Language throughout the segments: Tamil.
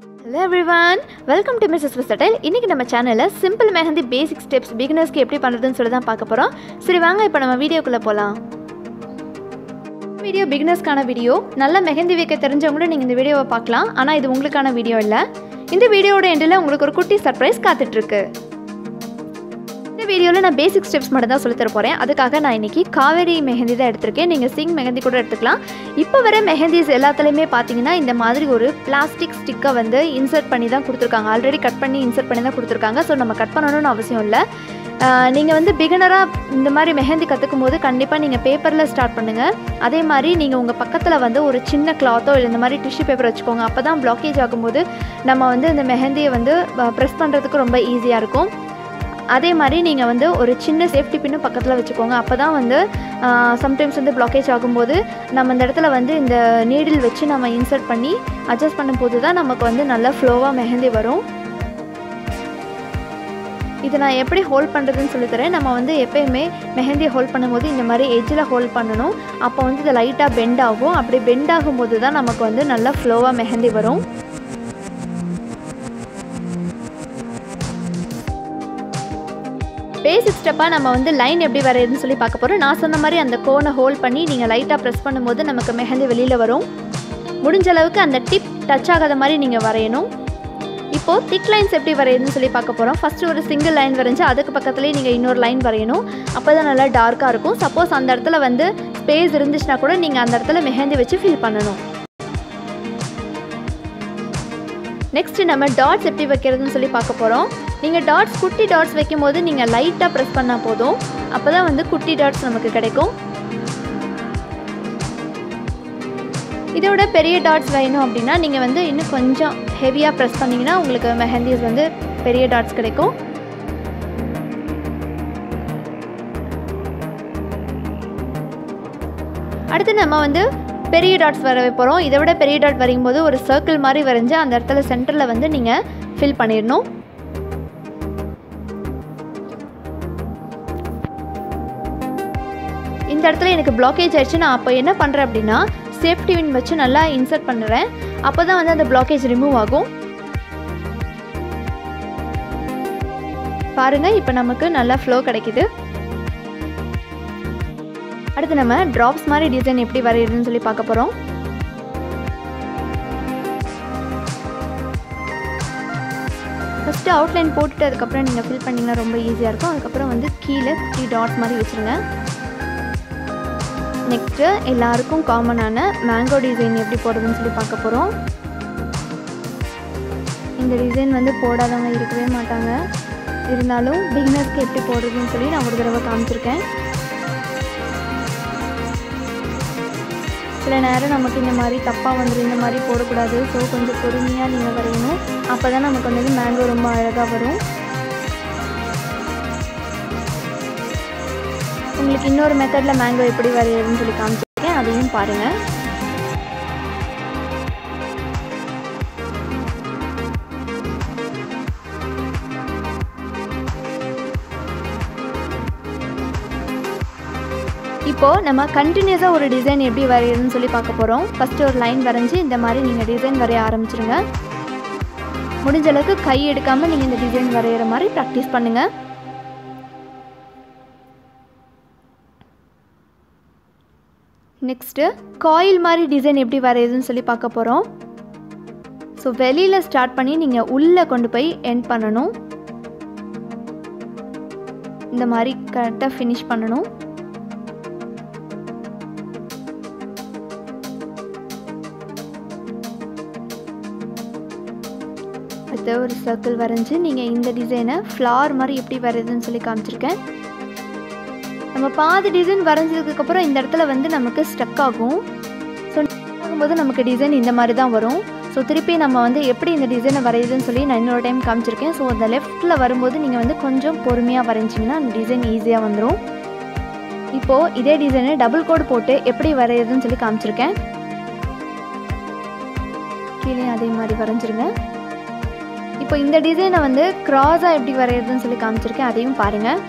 Hello everyone, welcome to Mrs. Versatile. இன்னைக்கு நம்ம சேனல்ல சிம்பிள் மெஹந்தி பேசிக் ஸ்டெப்ஸ் பிகினர்ஸ்க்கு எப்படி பண்றதுன்னு சொல்லி தான் பார்க்க போறோம். சரி வாங்க இப்போ நம்ம வீடியோக்குள்ள போலாம். வீடியோ பிகினர்ஸ்க்கான வீடியோ. நல்ல மெஹந்தி வைக்க தெரிஞ்சவங்க நீங்க இந்த வீடியோவை பார்க்கலாம். ஆனா இது உங்களுக்கான வீடியோ இல்ல. இந்த வீடியோவோட எண்டில் உங்களுக்கு ஒரு குட்டி சர்ப்ரைஸ் காத்துட்டு இருக்கு. இந்த வீடியோல நான் பேசிக் ஸ்டெப்ஸ் மட்டும் தான் சொல்லி தர போறேன். அதுக்காக நான் இன்னைக்கு காவேரி மெஹந்தி தான் எடுத்துர்க்கேன். நீங்க சிங் மெஹந்தி கூட எடுத்துக்கலாம். இப்போ வர மெஹந்திஸ் எல்லாத்துலயுமே பாத்தீங்கன்னா இந்த மாதிரி ஒரு பிளாஸ்டிக் ஸ்டிக்கை வந்து இன்சர்ட் பண்ணி தான் கொடுத்துருக்காங்க. ஆல்ரெடி கட் பண்ணி இன்சர்ட் பண்ணி தான் கொடுத்துருக்காங்க. ஸோ நம்ம கட் பண்ணணும்னு அவசியம் இல்லை. நீங்கள் வந்து பிகினராக இந்த மாதிரி மெஹந்தி கற்றுக்கும் போது கண்டிப்பாக நீங்கள் பேப்பரில் ஸ்டார்ட் பண்ணுங்கள். அதே மாதிரி நீங்கள் உங்கள் பக்கத்தில் வந்து ஒரு சின்ன கிளாத்தோ இல்லை இந்த மாதிரி டிஷ்யூ பேப்பர் வச்சுக்கோங்க. அப்போ தான் பிளாக்கேஜ் ஆகும்போது நம்ம வந்து இந்த மெஹந்தியை வந்து ப்ரெஸ் பண்ணுறதுக்கு ரொம்ப ஈஸியாக இருக்கும். அதே மாதிரி நீங்கள் வந்து ஒரு சின்ன சேஃப்டி பின்னும் பக்கத்தில் வச்சுக்கோங்க. அப்போ தான் வந்து சம்டைம்ஸ் வந்து பிளாக்கேஜ் ஆகும்போது நம்ம இந்த இடத்துல வந்து இந்த நீடில் வச்சு நம்ம இன்சர்ட் பண்ணி அட்ஜஸ்ட் பண்ணும்போது தான் நமக்கு வந்து நல்லா ஃப்ளோவாக மெஹந்தி வரும். இதை நான் எப்படி ஹோல்ட் பண்ணுறதுன்னு சொல்லித்தரேன். நம்ம வந்து எப்போயுமே மெஹந்தியை ஹோல்ட் பண்ணும்போது இந்த மாதிரி எட்ஜில் ஹோல்ட் பண்ணணும். அப்போ வந்து இது லைட்டாக பெண்ட் ஆகும். அப்படி பெண்ட் ஆகும்போது தான் நமக்கு வந்து நல்லா ஃப்ளோவாக மெஹந்தி வரும். பேசிக் ஸ்டெப்பாக நம்ம வந்து லைன் எப்படி வரையுதுன்னு சொல்லி பார்க்க போகிறோம். நான் சொன்ன மாதிரி அந்த கோனை ஹோல்ட் பண்ணி நீங்கள் லைட்டாக ப்ரெஸ் பண்ணும்போது நமக்கு மெஹந்தி வெளியில் வரும். முடிஞ்ச அளவுக்கு அந்த டிப் டச் ஆகாத மாதிரி நீங்கள் வரையணும். இப்போது திக் லைன்ஸ் எப்படி வரையுதுன்னு சொல்லி பார்க்க போகிறோம். ஃபஸ்ட்டு ஒரு சிங்கிள் லைன் வரைஞ்சி அதுக்கு பக்கத்துலேயே நீங்கள் இன்னொரு லைன் வரையணும். அப்போ தான் நல்லா டார்க்காக இருக்கும். சப்போஸ் அந்த இடத்துல வந்து ஸ்பேஸ் இருந்துச்சுன்னா கூட நீங்கள் அந்த இடத்துல மெஹந்தி வச்சு ஃபில் பண்ணணும். நெக்ஸ்ட் நம்ம டாட்ஸ் எப்படி வைக்கிறதுன்னு சொல்லி பார்க்க போகிறோம். நீங்கள் டாட்ஸ் குட்டி டாட்ஸ் வைக்கும் போது நீங்கள் லைட்டாக ப்ரெஸ் பண்ணால் போதும். அப்போ தான் வந்து குட்டி டாட்ஸ் நமக்கு கிடைக்கும். இதோட பெரிய டாட்ஸ் வேணும் அப்படின்னா நீங்கள் வந்து இன்னும் கொஞ்சம் ஹெவியாக ப்ரெஸ் பண்ணிங்கன்னா உங்களுக்கு மெஹந்திஸ் வந்து பெரிய டாட்ஸ் கிடைக்கும். அடுத்து நம்ம வந்து பெரிய டாட்ஸ் வரைய போகிறோம். இதை விட பெரிய டாட் வரையும் போது ஒரு சர்க்கிள் மாதிரி வரைஞ்சி அந்த இடத்துல சென்டரில் வந்து நீங்கள் ஃபில் பண்ணிடணும். இந்த இடத்துல எனக்கு பிளாக்கேஜ் ஆயிடுச்சு. நான் அப்போ என்ன பண்ணுறேன் அப்படின்னா சேஃப்டி வின் வச்சு நல்லா இன்சர்ட் பண்ணுறேன். அப்போ தான் வந்து அந்த பிளாக்கேஜ் ரிமூவ் ஆகும். பாருங்கள், இப்போ நமக்கு நல்லா ஃப்ளோ கிடைக்குது. அடுத்து நம்ம ட்ராப்ஸ் மாதிரி டிசைன் எப்படி வரையுதுன்னு சொல்லி பார்க்க போகிறோம். ஃபஸ்ட்டு அவுட்லைன் போட்டுட்டு அதுக்கப்புறம் நீங்கள் ஃபில் பண்ணிங்கன்னா ரொம்ப ஈஸியாக இருக்கும். அதுக்கப்புறம் வந்து கீழே 3 டாட்ஸ் மாதிரி வச்சுருங்க. நெக்ஸ்ட்டு எல்லாருக்கும் காமனான மேங்கோ டிசைன் எப்படி போடுறதுன்னு சொல்லி பார்க்க போகிறோம். இந்த டிசைன் வந்து போடாதவங்க இருக்கவே மாட்டாங்க. இருந்தாலும் பிகினர்ஸ்க்கு எப்படி போடுறதுன்னு சொல்லி நான் ஒரு தடவை காமிச்சிருக்கேன். சில நேரம் நமக்கு இந்த மாதிரி தப்பாக வந்துடும். இந்த மாதிரி போடக்கூடாது. ஸோ கொஞ்சம் பொறுமையாக நீங்கள் வரையணும். அப்போ தான் நமக்கு வந்து மேங்கோ ரொம்ப அழகாக வரும். உங்களுக்கு இன்னொரு மெத்தடில் மேங்கோ எப்படி வரையுதுன்னு சொல்லி காமிச்சிருக்கேன். அதையும் பாருங்கள். இப்போது நம்ம கண்டினியூஸாக ஒரு டிசைன் எப்படி வரையுதுன்னு சொல்லி பார்க்க போகிறோம். ஃபஸ்ட்டு ஒரு லைன் வரைஞ்சி இந்த மாதிரி நீங்கள் டிசைன் வரைய ஆரம்பிச்சிருங்க. முடிஞ்ச அளவுக்கு கை எடுக்காமல் நீங்கள் இந்த டிசைன் வரைகிற மாதிரி ப்ராக்டிஸ் பண்ணுங்கள். நெக்ஸ்ட்டு காயில் மாதிரி டிசைன் எப்படி வரையுதுன்னு சொல்லி பார்க்க போகிறோம். ஸோ வெளியில் ஸ்டார்ட் பண்ணி நீங்கள் உள்ளே கொண்டு போய் எண்ட் பண்ணணும். இந்த மாதிரி கரெக்டாக ஃபினிஷ் பண்ணணும். அடுத்து ஒரு சர்க்கிள் வரைஞ்சி நீங்கள் இந்த டிசைனை ஃப்ளவர் மாதிரி எப்படி வரையுதுன்னு சொல்லி காமிச்சிருக்கேன். நம்ம பாதி டிசைன் வரைஞ்சதுக்கப்புறம் இந்த இடத்துல வந்து நமக்கு ஸ்டக் ஆகும். ஸோ ஆகும்போது நமக்கு டிசைன் இந்த மாதிரி தான் வரும். ஸோ திருப்பி நம்ம வந்து எப்படி இந்த டிசைனை வரையுதுன்னு சொல்லி நான் இன்னொரு டைம் காமிச்சிருக்கேன். ஸோ அந்த லெஃப்ட்டில் வரும்போது நீங்கள் வந்து கொஞ்சம் பொறுமையாக வரைஞ்சிங்கன்னா அந்த டிசைன் ஈஸியாக வந்துடும். இப்போது இதே டிசைனை டபுள் கோட் போட்டு எப்படி வரையுதுன்னு சொல்லி காமிச்சிருக்கேன். கீழே அதே மாதிரி வரைஞ்சிருங்க. இப்போ இந்த டிசைனை வந்து கிராஸாக எப்படி வரையுதுன்னு சொல்லி காமிச்சிருக்கேன். அதையும் பாருங்கள்.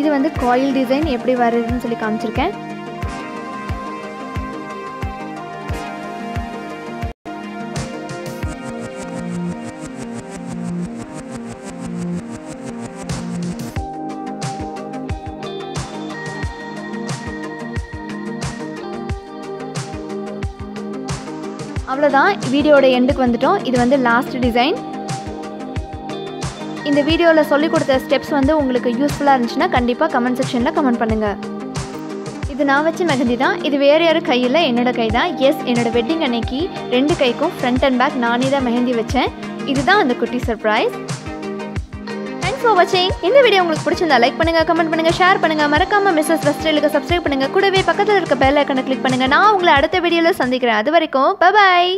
இது வந்து காயில் டிசைன் எப்படி வருதுன்னு சொல்லி காமிச்சிருக்கேன். அவ்வளோதான், வீடியோட எண்டுக்கு வந்துட்டோம். இது வந்து லாஸ்ட் டிசைன். இந்த வீடியோவில் சொல்லிக் கொடுத்த ஸ்டெப்ஸ் வந்து உங்களுக்கு யூஸ்ஃபுல்லாக இருந்துச்சுன்னா கண்டிப்பாக கமெண்ட் செக்ஷனில் கமெண்ட் பண்ணுங்கள். இது நான் வச்ச மெஹந்தி தான். இது வேறு யாரும் கையில், என்னோடய கை தான். எஸ், என்னோடய வெட்டிங் அன்னைக்கு 2 கைக்கும் ஃப்ரண்ட் அண்ட் பேக் நானே தான் மெஹந்தி வச்சேன். இதுதான் அந்த குட்டி சர்ப்ரைஸ். தேங்க்ஸ் ஃபார் வாட்சிங். இந்த வீடியோ உங்களுக்கு பிடிச்சிருந்தா லைக் பண்ணுங்கள், கமெண்ட் பண்ணுங்கள், ஷேர் பண்ணுங்கள். மறக்காமல் மிஸ்ஸஸ் வெஸ்ட்ரேலுக்கு சப்ஸ்கிரைப் பண்ணுங்கள். கூடவே பக்கத்தில் இருக்க பெல் ஐக்கனை கிளிக் பண்ணுங்கள். நான் உங்களை அடுத்த வீடியோவில் சந்திக்கிறேன். அது வரைக்கும் பை பாய்.